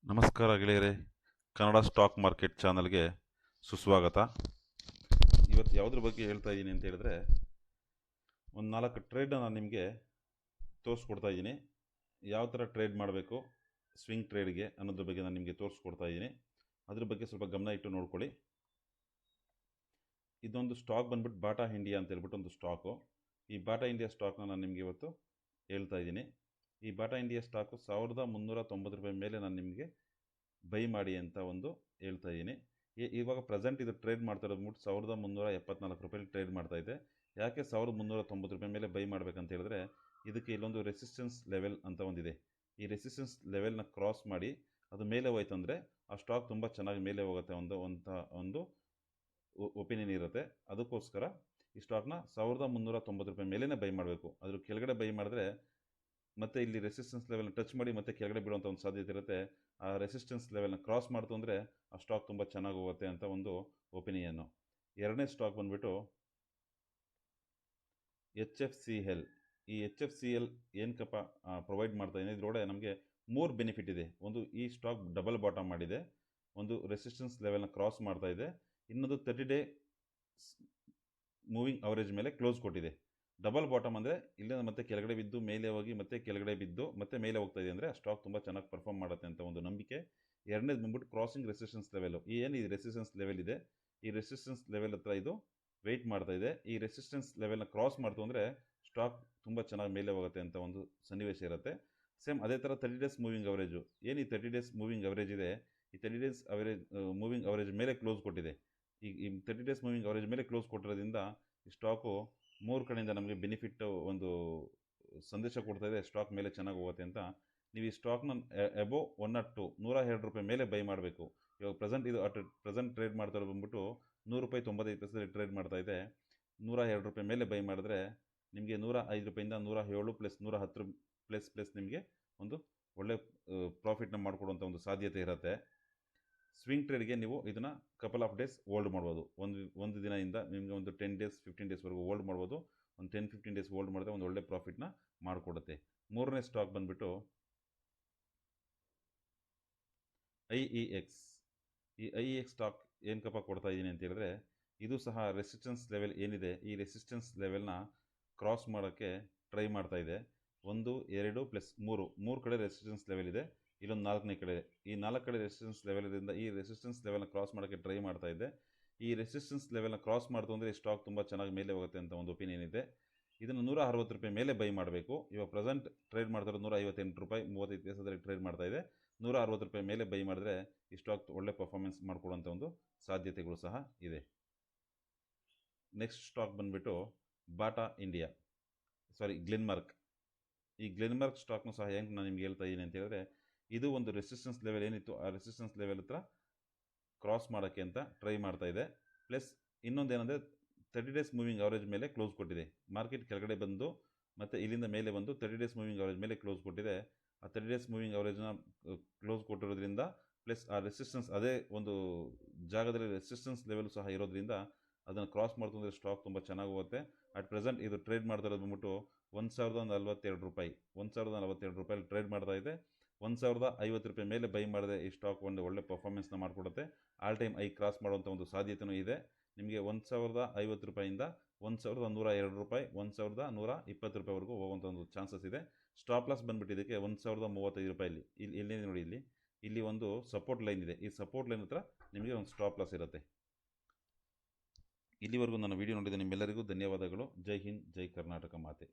ನಮಸ್ಕಾರ ಗೆಳೆಯರೇ, Kannada stock market ಚಾನಲ್ಗೆ ಸುಸ್ವಾಗತ. ಇವತ್ತು ಯಾವುದ್ರ ಬಗ್ಗೆ ಹೇಳ್ತಾ ಇದ್ದೀನಿ ಅಂತ ಹೇಳಿದ್ರೆ, ಒಂದು 4 ಟ್ರೇಡನ್ನ ನಾನು ನಿಮಗೆ ತೋರಿಸ್ಕೊಡ್ತಾ ಇದ್ದೀನಿ. ಯಾವ ಥರ ಟ್ರೇಡ್ ಮಾಡಬೇಕು ಸ್ವಿಂಗ್ ಟ್ರೇಡ್ಗೆ ಅನ್ನೋದ್ರ ಬಗ್ಗೆ ನಾನು ನಿಮಗೆ ತೋರಿಸ್ಕೊಡ್ತಾ ಇದ್ದೀನಿ. ಅದ್ರ ಬಗ್ಗೆ ಸ್ವಲ್ಪ ಗಮನ ಇಟ್ಟು ನೋಡ್ಕೊಳ್ಳಿ. ಇದೊಂದು ಸ್ಟಾಕ್ ಬಂದ್ಬಿಟ್ಟು ಬಾಟಾ ಇಂಡಿಯಾ ಅಂತ ಹೇಳ್ಬಿಟ್ಟು ಒಂದು ಸ್ಟಾಕು. ಈ ಬಾಟಾ ಇಂಡಿಯಾ ಸ್ಟಾಕ್ನ ನಾನು ನಿಮಗೆ ಇವತ್ತು ಹೇಳ್ತಾ ಇದ್ದೀನಿ. ಈ ಬಾಟಾ ಇಂಡಿಯಾ ಸ್ಟಾಕು 1390 ರೂಪಾಯಿ ಮೇಲೆ ನಾನು ನಿಮಗೆ ಬೈ ಮಾಡಿ ಅಂತ ಒಂದು ಹೇಳ್ತಾ ಇದ್ದೀನಿ. ಇವಾಗ ಪ್ರೆಸೆಂಟ್ ಇದು ಟ್ರೇಡ್ ಮಾಡ್ತಾ ಇರೋದು ಮುಟ್ಟು 1374 ರೂಪಾಯಿ ಟ್ರೇಡ್ ಮಾಡ್ತಾ ಇದೆ. ಯಾಕೆ 1390 ರೂಪಾಯಿ ಮೇಲೆ ಬೈ ಮಾಡಬೇಕಂತ ಹೇಳಿದ್ರೆ, ಇದಕ್ಕೆ ಇಲ್ಲೊಂದು ರೆಸಿಸ್ಟೆನ್ಸ್ ಲೆವೆಲ್ ಅಂತ ಒಂದಿದೆ. ಈ ರೆಸಿಸ್ಟೆನ್ಸ್ ಲೆವೆಲ್ನ ಕ್ರಾಸ್ ಮಾಡಿ ಅದು ಮೇಲೆ ಹೋಯ್ತಂದರೆ ಆ ಸ್ಟಾಕ್ ತುಂಬ ಚೆನ್ನಾಗಿ ಮೇಲೆ ಹೋಗುತ್ತೆ ಒಂದು ಒಪಿನಿಯನ್ ಇರುತ್ತೆ. ಅದಕ್ಕೋಸ್ಕರ ಈ ಸ್ಟಾಕ್ನ 1390 ರೂಪಾಯಿ ಮೇಲೇ ಬೈ ಮಾಡಬೇಕು. ಅದ್ರ ಕೆಳಗಡೆ ಬೈ ಮಾಡಿದ್ರೆ ಮತ್ತೆ ಇಲ್ಲಿ ರೆಸಿಸ್ಟೆನ್ಸ್ ಲೆವೆಲ್ನ ಟಚ್ ಮಾಡಿ ಮತ್ತೆ ಕೆಳಗಡೆ ಬೀಳುವಂಥ ಒಂದು ಸಾಧ್ಯತೆ ಇರುತ್ತೆ. ಆ ರೆಸಿಸ್ಟೆನ್ಸ್ ಲೆವೆಲ್ನ ಕ್ರಾಸ್ ಮಾಡ್ತು ಅಂದರೆ ಆ ಸ್ಟಾಕ್ ತುಂಬ ಚೆನ್ನಾಗಿ ಹೋಗುತ್ತೆ ಅಂತ ಒಂದು ಒಪಿನಿಯನ್ನು. ಎರಡನೇ ಸ್ಟಾಕ್ ಬಂದುಬಿಟ್ಟು HFCL. ಈ HFCL ಏನಕ್ಕಪ್ಪ ಪ್ರೊವೈಡ್ ಮಾಡ್ತಾ ಇದೆ, ಇದರೊಳಗೆ ನಮಗೆ 3 ಬೆನಿಫಿಟ್ ಇದೆ. ಒಂದು, ಈ ಸ್ಟಾಕ್ ಡಬಲ್ ಬಾಟಮ್ ಮಾಡಿದೆ. ಒಂದು, ರೆಸಿಸ್ಟೆನ್ಸ್ ಲೆವೆಲ್ನ ಕ್ರಾಸ್ ಮಾಡ್ತಾ ಇದೆ. ಇನ್ನೊಂದು, 30 ಡೇ ಮೂವಿಂಗ್ ಅವರೇಜ್ ಮೇಲೆ ಕ್ಲೋಸ್ ಕೊಟ್ಟಿದೆ. ಡಬಲ್ ಬಾಟಮ್ ಅಂದರೆ ಇಲ್ಲಿಂದ ಮತ್ತೆ ಕೆಳಗಡೆ ಬಿದ್ದು ಮೇಲೆ ಹೋಗಿ ಮತ್ತೆ ಕೆಳಗಡೆ ಬಿದ್ದು ಮತ್ತೆ ಮೇಲೆ ಹೋಗ್ತಾ ಇದೆ ಅಂದರೆ ಆ ಸ್ಟಾಕ್ ತುಂಬ ಚೆನ್ನಾಗಿ ಪರ್ಫಾರ್ಮ್ ಮಾಡುತ್ತೆ ಅಂತ ಒಂದು ನಂಬಿಕೆ. ಎರಡನೇದು ಬಂದ್ಬಿಟ್ಟು ಕ್ರಾಸಿಂಗ್ ರೆಸಿಸ್ಟೆನ್ಸ್ ಲೆವೆಲು. ಏನು ಈ ರೆಸಿಸ್ಟೆನ್ಸ್ ಲೆವೆಲ್ ಇದೆ, ಈ ರೆಸಿಸ್ಟೆನ್ಸ್ ಲೆವೆಲ್ ಹತ್ರ ಇದು ವೆಯ್ಟ್ ಮಾಡ್ತಾ ಇದೆ. ಈ ರೆಸಿಸ್ಟೆನ್ಸ್ ಲೆವೆಲ್ನ ಕ್ರಾಸ್ ಮಾಡ್ತು ಅಂದರೆ ಸ್ಟಾಕ್ ತುಂಬ ಚೆನ್ನಾಗಿ ಮೇಲೆ ಹೋಗುತ್ತೆ ಅಂತ ಒಂದು ಸನ್ನಿವೇಶ ಇರುತ್ತೆ. ಸೇಮ್ ಅದೇ ಥರ 30 ಡೇಸ್ ಮೂವಿಂಗ್ ಅವರೇಜು. ಏನು ಈ 30 ಡೇಸ್ ಮೂವಿಂಗ್ ಅವರೇಜ್ ಇದೆ, ಈ 30 ಡೇಸ್ ಮೂವಿಂಗ್ ಅವರೇಜ್ ಮೇಲೆ ಕ್ಲೋಸ್ ಕೊಟ್ಟಿದೆ. ಈ 30 ಡೇಸ್ ಮೂವಿಂಗ್ ಅವರೇಜ್ ಮೇಲೆ ಕ್ಲೋಸ್ ಕೊಟ್ಟಿರೋದ್ರಿಂದ ಈ ಸ್ಟಾಕು 3 ಕಡೆಯಿಂದ ನಮಗೆ ಬೆನಿಫಿಟ್ ಒಂದು ಸಂದೇಶ ಕೊಡ್ತಾ ಇದೆ, ಸ್ಟಾಕ್ ಮೇಲೆ ಚೆನ್ನಾಗಿ ಹೋಗುತ್ತೆ ಅಂತ. ನೀವು ಈ ಸ್ಟಾಕ್ನ ಎಬೋ 102 ರೂಪಾಯಿ ಮೇಲೆ ಬೈ ಮಾಡಬೇಕು. ಇವಾಗ ಪ್ರೆಸೆಂಟ್ ಇದು ಪ್ರೆಸೆಂಟ್ ಟ್ರೇಡ್ ಮಾಡ್ತಾ ಇರೋದು ಬಂದ್ಬಿಟ್ಟು 100 ರೂಪಾಯಿ 95 ಪೈಸೆ ಟ್ರೇಡ್ ಮಾಡ್ತಾ ಇದೆ. 102 ರೂಪಾಯಿ ಮೇಲೆ ಬೈ ಮಾಡಿದ್ರೆ ನಿಮಗೆ 105 ರೂಪಾಯಿಂದ 107 ಪ್ಲಸ್ 110 ಪ್ಲಸ್ ನಿಮಗೆ ಒಂದು ಒಳ್ಳೆ ಪ್ರಾಫಿಟ್ನ ಮಾಡಿಕೊಡುವಂಥ ಒಂದು ಸಾಧ್ಯತೆ ಇರುತ್ತೆ. ಸ್ವಿಂಗ್ ಟ್ರೇಡ್ಗೆ ನೀವು ಇದನ್ನು ಕಪಲ್ ಆಫ್ ಡೇಸ್ ಹೋಲ್ಡ್ ಮಾಡ್ಬೋದು. ಒಂದು ದಿನದಿಂದ ನಿಮಗೆ ಒಂದು 10 ಡೇಸ್ 15 ಡೇಸ್ವರೆಗೂ ಹೋಲ್ಡ್ ಮಾಡ್ಬೋದು. ಒಂದು 10-15 ಡೇಸ್ ಹೋಲ್ಡ್ ಮಾಡಿದ್ರೆ ಒಂದು ಒಳ್ಳೆ ಪ್ರಾಫಿಟ್ನ ಮಾಡಿಕೊಡುತ್ತೆ. ಮೂರನೇ ಸ್ಟಾಕ್ ಬಂದುಬಿಟ್ಟು IEX. ಈ IEX ಸ್ಟಾಕ್ ಏನಕ್ಕಪ್ಪ ಕೊಡ್ತಾ ಇದ್ದೀನಿ ಅಂತ ಹೇಳಿದ್ರೆ, ಇದು ಸಹ ರೆಸಿಸ್ಟೆನ್ಸ್ ಲೆವೆಲ್ ಏನಿದೆ, ಈ ರೆಸಿಸ್ಟೆನ್ಸ್ ಲೆವೆಲ್ನ ಕ್ರಾಸ್ ಮಾಡೋಕ್ಕೆ ಟ್ರೈ ಮಾಡ್ತಾ ಇದೆ. 1, 2 ಪ್ಲಸ್ 3 ಕಡೆ ರೆಸಿಸ್ಟೆನ್ಸ್ ಲೆವೆಲ್ ಇದೆ. ಇಲ್ಲೊಂದು 4ನೇ ಕಡೆ. ಈ 4 ಕಡೆ ರೆಸಿಸ್ಟೆನ್ಸ್ ಲೆವೆಲ್ ಇರೋದ್ರಿಂದ ಈ ರೆಸಿಸ್ಟೆನ್ಸ್ ಲೆವೆಲ್ನ ಕ್ರಾಸ್ ಮಾಡೋಕ್ಕೆ ಟ್ರೈ ಮಾಡ್ತಾ ಇದೆ. ಈ ರೆಸಿಸ್ಟೆನ್ಸ್ ಲೆವೆಲ್ನ ಕ್ರಾಸ್ ಮಾಡ್ತು ಅಂದರೆ ಈ ಸ್ಟಾಕ್ ತುಂಬ ಚೆನ್ನಾಗಿ ಮೇಲೆ ಹೋಗುತ್ತೆ ಅಂತ ಒಂದು ಒಪಿನಿಯನ್ ಇದೆ. ಇದನ್ನು 160 ರೂಪಾಯಿ ಮೇಲೆ ಬೈ ಮಾಡಬೇಕು. ಇವಾಗ ಪ್ರೆಸೆಂಟ್ ಟ್ರೇಡ್ ಮಾಡ್ತಾರೆ 158 ರೂಪಾಯಿ 35 ಪೈಸೆದಲ್ಲಿ ಟ್ರೇಡ್ ಮಾಡ್ತಾ ಇದೆ. 160 ರೂಪಾಯಿ ಮೇಲೆ ಬೈ ಮಾಡಿದ್ರೆ ಈ ಸ್ಟಾಕ್ ಒಳ್ಳೆ ಪರ್ಫಾರ್ಮೆನ್ಸ್ ಮಾಡಿಕೊಡುವಂಥ ಒಂದು ಸಾಧ್ಯತೆಗಳು ಸಹ ಇದೆ. ನೆಕ್ಸ್ಟ್ ಸ್ಟಾಕ್ ಬಂದುಬಿಟ್ಟು ಬಾಟಾ ಇಂಡಿಯಾ, ಗ್ಲೆನ್ಮಾರ್ಕ್. ಈ ಗ್ಲೆನ್ಮಾರ್ಕ್ ಸ್ಟಾಕ್ನು ಸಹ ಹೆಂಗೆ ನಾನು ನಿಮ್ಗೆ ಹೇಳ್ತಾ ಇದ್ದೀನಿ ಅಂತ ಹೇಳಿದ್ರೆ, ಇದು ಒಂದು ರೆಸಿಸ್ಟೆನ್ಸ್ ಲೆವೆಲ್ ಏನಿತ್ತು ಆ ರೆಸಿಸ್ಟೆನ್ಸ್ ಲೆವೆಲ್ ಹತ್ರ ಕ್ರಾಸ್ ಮಾಡೋಕ್ಕೆ ಅಂತ ಟ್ರೈ ಮಾಡ್ತಾ ಇದೆ. ಪ್ಲಸ್ ಇನ್ನೊಂದೇನೆಂದರೆ 30 ಡೇಸ್ ಮೂವಿಂಗ್ ಅವರೇಜ್ ಮೇಲೆ ಕ್ಲೋಸ್ ಕೊಟ್ಟಿದೆ. ಮಾರ್ಕೆಟ್ ಕೆಳಗಡೆ ಬಂದು ಮತ್ತು ಇಲ್ಲಿಂದ ಮೇಲೆ ಬಂದು 30 ಡೇಸ್ ಮೂವಿಂಗ್ ಅವರೇಜ್ ಮೇಲೆ ಕ್ಲೋಸ್ ಕೊಟ್ಟಿದೆ. ಆ 30 ಡೇಸ್ ಮೂವಿಂಗ್ ಅವರೇಜ್ನ ಕ್ಲೋಸ್ ಕೊಟ್ಟಿರೋದ್ರಿಂದ ಪ್ಲಸ್ ಆ ರೆಸಿಸ್ಟೆನ್ಸ್ ಅದೇ ಒಂದು ಜಾಗದಲ್ಲಿ ರೆಸಿಸ್ಟೆನ್ಸ್ ಲೆವೆಲ್ ಸಹ ಇರೋದ್ರಿಂದ ಅದನ್ನು ಕ್ರಾಸ್ ಮಾಡ್ತು ಅಂದರೆ ಸ್ಟಾಕ್ ತುಂಬ ಚೆನ್ನಾಗಿ ಹೋಗುತ್ತೆ. ಅಟ್ ಪ್ರೆಸೆಂಟ್ ಇದು ಟ್ರೇಡ್ ಮಾಡ್ತಾ ಇರೋದು ಬಂದ್ಬಿಟ್ಟು 1042 ರೂಪಾಯಿ 1042 ರೂಪಾಯಲ್ಲಿ ಟ್ರೇಡ್ ಮಾಡ್ತಾ ಇದೆ. 1050 ರೂಪಾಯಿ ಮೇಲೆ ಬೈ ಮಾಡಿದೆ ಈ ಸ್ಟಾಕ್ ಒಂದು ಒಳ್ಳೆ ಪರ್ಫಾರ್ಮೆನ್ಸ್ನ ಮಾಡಿಕೊಡುತ್ತೆ. ಆಲ್ ಟೈಮ್ ಐ ಕ್ರಾಸ್ ಮಾಡುವಂಥ ಒಂದು ಸಾಧ್ಯತೆಯೂ ಇದೆ. ನಿಮಗೆ 1050 ರೂಪಾಯಿಂದ 1102 ರೂಪಾಯಿ 1120 ರೂಪಾಯಿವರೆಗೂ ಹೋಗುವಂಥ ಒಂದು ಚಾನ್ಸಸ್ ಇದೆ. ಸ್ಟಾಪ್ ಲಾಸ್ ಬಂದುಬಿಟ್ಟು ಇದಕ್ಕೆ 1035 ರೂಪಾಯಲ್ಲಿ ಇಲ್ಲಿ ನೋಡಿ, ಇಲ್ಲಿ ಒಂದು ಸಪೋರ್ಟ್ ಲೈನ್ ಇದೆ. ಈ ಸಪೋರ್ಟ್ ಲೈನ್ ಹತ್ರ ನಿಮಗೆ ಒಂದು ಸ್ಟಾಪ್ ಲಾಸ್ ಇರುತ್ತೆ. ಇಲ್ಲಿವರೆಗೂ ನನ್ನ ವಿಡಿಯೋ ನೋಡಿದ ನಿಮ್ಮೆಲ್ಲರಿಗೂ ಧನ್ಯವಾದಗಳು. ಜೈ ಹಿಂದ್, ಜೈ ಕರ್ನಾಟಕ ಮಾತೆ.